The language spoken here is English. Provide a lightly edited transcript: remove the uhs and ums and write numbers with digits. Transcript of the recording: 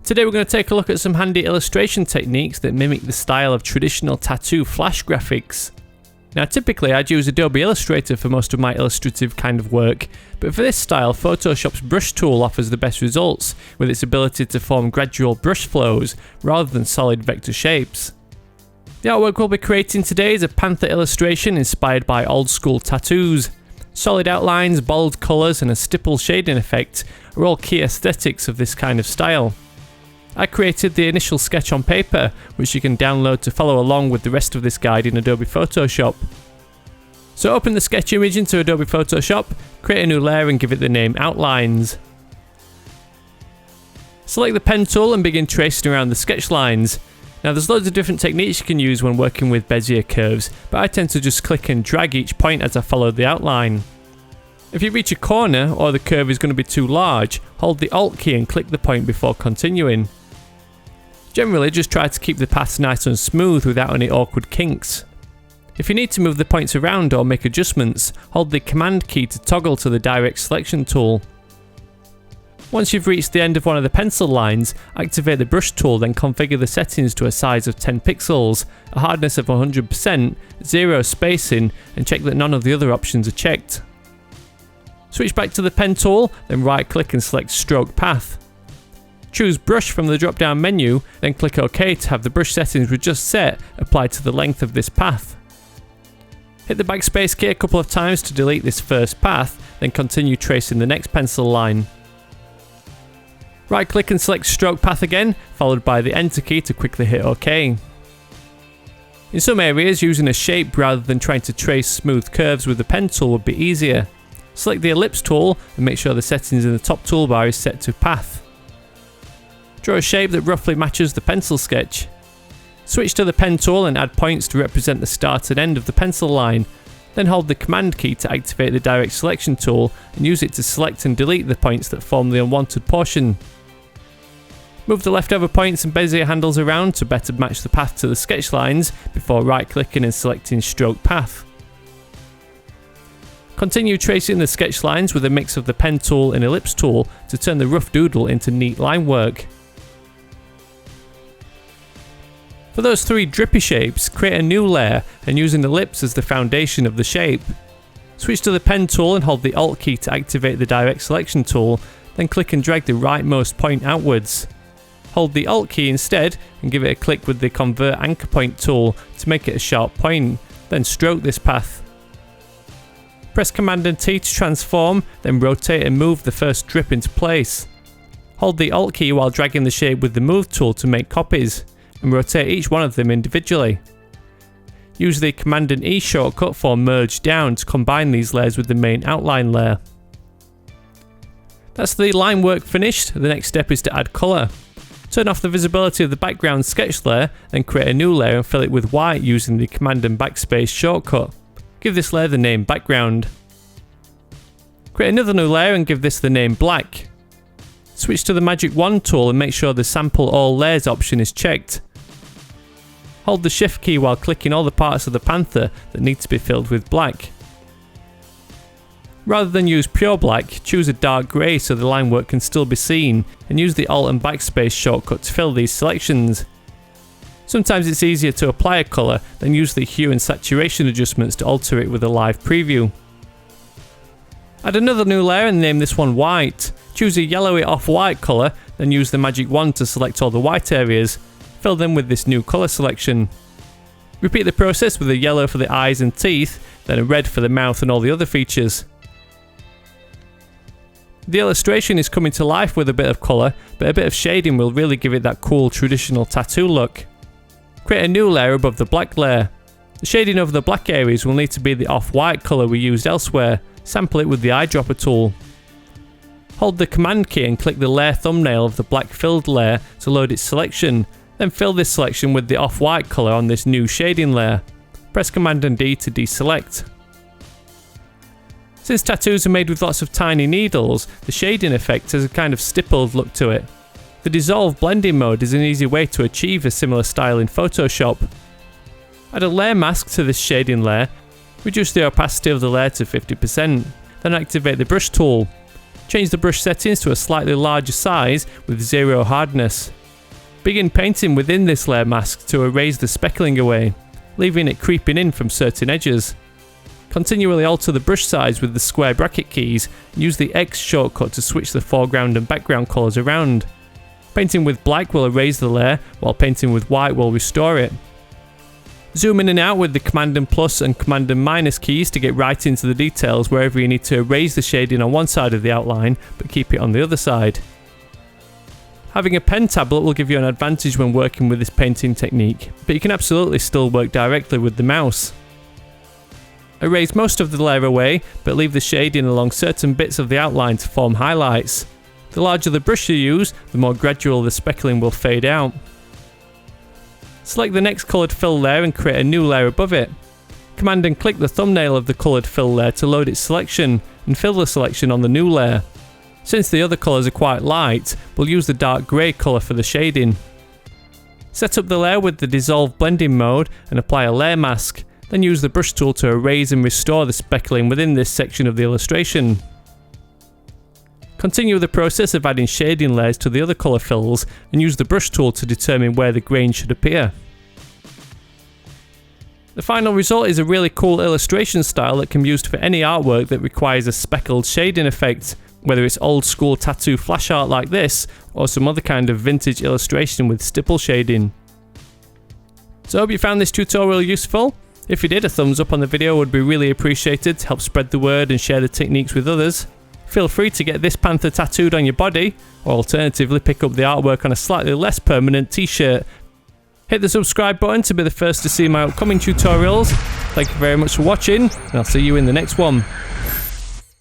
Today we're going to take a look at some handy illustration techniques that mimic the style of traditional tattoo flash graphics. Now typically I'd use Adobe Illustrator for most of my illustrative kind of work, but for this style Photoshop's brush tool offers the best results with its ability to form gradual brush flows rather than solid vector shapes. The artwork we'll be creating today is a panther illustration inspired by old school tattoos. Solid outlines, bold colours and a stipple shading effect are all key aesthetics of this kind of style. I created the initial sketch on paper, which you can download to follow along with the rest of this guide in Adobe Photoshop. So open the sketch image into Adobe Photoshop, create a new layer and give it the name Outlines. Select the pen tool and begin tracing around the sketch lines. Now there's loads of different techniques you can use when working with Bezier curves, but I tend to just click and drag each point as I follow the outline. If you reach a corner or the curve is going to be too large, hold the Alt key and click the point before continuing. Generally, just try to keep the paths nice and smooth without any awkward kinks. If you need to move the points around or make adjustments, hold the Command key to toggle to the Direct Selection tool. Once you've reached the end of one of the pencil lines, activate the Brush tool, then configure the settings to a size of 10 pixels, a hardness of 100%, 0 spacing, and check that none of the other options are checked. Switch back to the pen tool, then right click and select Stroke Path. Choose Brush from the drop down menu, then click OK to have the brush settings we just set applied to the length of this path. Hit the backspace key a couple of times to delete this first path, then continue tracing the next pencil line. Right click and select Stroke Path again, followed by the Enter key to quickly hit OK. In some areas, using a shape rather than trying to trace smooth curves with the pen tool would be easier. Select the Ellipse tool and make sure the settings in the top toolbar is set to Path. Draw a shape that roughly matches the pencil sketch. Switch to the pen tool and add points to represent the start and end of the pencil line. Then hold the Command key to activate the Direct Selection tool and use it to select and delete the points that form the unwanted portion. Move the leftover points and Bezier handles around to better match the path to the sketch lines before right clicking and selecting Stroke Path. Continue tracing the sketch lines with a mix of the pen tool and ellipse tool to turn the rough doodle into neat line work. For those three drippy shapes, create a new layer and use an ellipse as the foundation of the shape. Switch to the pen tool and hold the Alt key to activate the Direct Selection tool, then click and drag the rightmost point outwards. Hold the Alt key instead and give it a click with the Convert Anchor Point tool to make it a sharp point, then stroke this path. Press Command and T to transform, then rotate and move the first drip into place. Hold the Alt key while dragging the shape with the Move tool to make copies, and rotate each one of them individually. Use the Command and E shortcut for Merge Down to combine these layers with the main outline layer. That's the line work finished. The next step is to add colour. Turn off the visibility of the background sketch layer, then create a new layer and fill it with white using the Command and Backspace shortcut. Give this layer the name Background. Create another new layer and give this the name Black. Switch to the Magic Wand tool and make sure the Sample All Layers option is checked. Hold the Shift key while clicking all the parts of the panther that need to be filled with black. Rather than use pure black, choose a dark grey so the line work can still be seen, and use the Alt and Backspace shortcut to fill these selections. Sometimes it's easier to apply a colour than use the hue and saturation adjustments to alter it with a live preview. Add another new layer and name this one White. Choose a yellowy off-white colour, then use the Magic Wand to select all the white areas. Fill them with this new colour selection. Repeat the process with a yellow for the eyes and teeth, then a red for the mouth and all the other features. The illustration is coming to life with a bit of colour, but a bit of shading will really give it that cool traditional tattoo look. Create a new layer above the black layer. The shading over the black areas will need to be the off-white colour we used elsewhere. Sample it with the eyedropper tool. Hold the Command key and click the layer thumbnail of the black filled layer to load its selection, then fill this selection with the off-white colour on this new shading layer. Press Command and D to deselect. Since tattoos are made with lots of tiny needles, the shading effect has a kind of stippled look to it. The dissolve blending mode is an easy way to achieve a similar style in Photoshop. Add a layer mask to this shading layer, reduce the opacity of the layer to 50%, then activate the brush tool. Change the brush settings to a slightly larger size with 0 hardness. Begin painting within this layer mask to erase the speckling away, leaving it creeping in from certain edges. Continually alter the brush size with the square bracket keys and use the X shortcut to switch the foreground and background colours around. Painting with black will erase the layer, while painting with white will restore it. Zoom in and out with the Command and plus and Command and minus keys to get right into the details wherever you need to erase the shading on one side of the outline, but keep it on the other side. Having a pen tablet will give you an advantage when working with this painting technique, but you can absolutely still work directly with the mouse. Erase most of the layer away, but leave the shading along certain bits of the outline to form highlights. The larger the brush you use, the more gradual the speckling will fade out. Select the next coloured fill layer and create a new layer above it. Command and click the thumbnail of the coloured fill layer to load its selection, and fill the selection on the new layer. Since the other colours are quite light, we'll use the dark grey colour for the shading. Set up the layer with the dissolve blending mode and apply a layer mask, then use the brush tool to erase and restore the speckling within this section of the illustration. Continue the process of adding shading layers to the other colour fills and use the brush tool to determine where the grain should appear. The final result is a really cool illustration style that can be used for any artwork that requires a speckled shading effect, whether it's old school tattoo flash art like this or some other kind of vintage illustration with stipple shading. So I hope you found this tutorial useful. If you did, a thumbs up on the video would be really appreciated to help spread the word and share the techniques with others. Feel free to get this panther tattooed on your body, or alternatively pick up the artwork on a slightly less permanent t-shirt. Hit the subscribe button to be the first to see my upcoming tutorials. Thank you very much for watching, and I'll see you in the next one.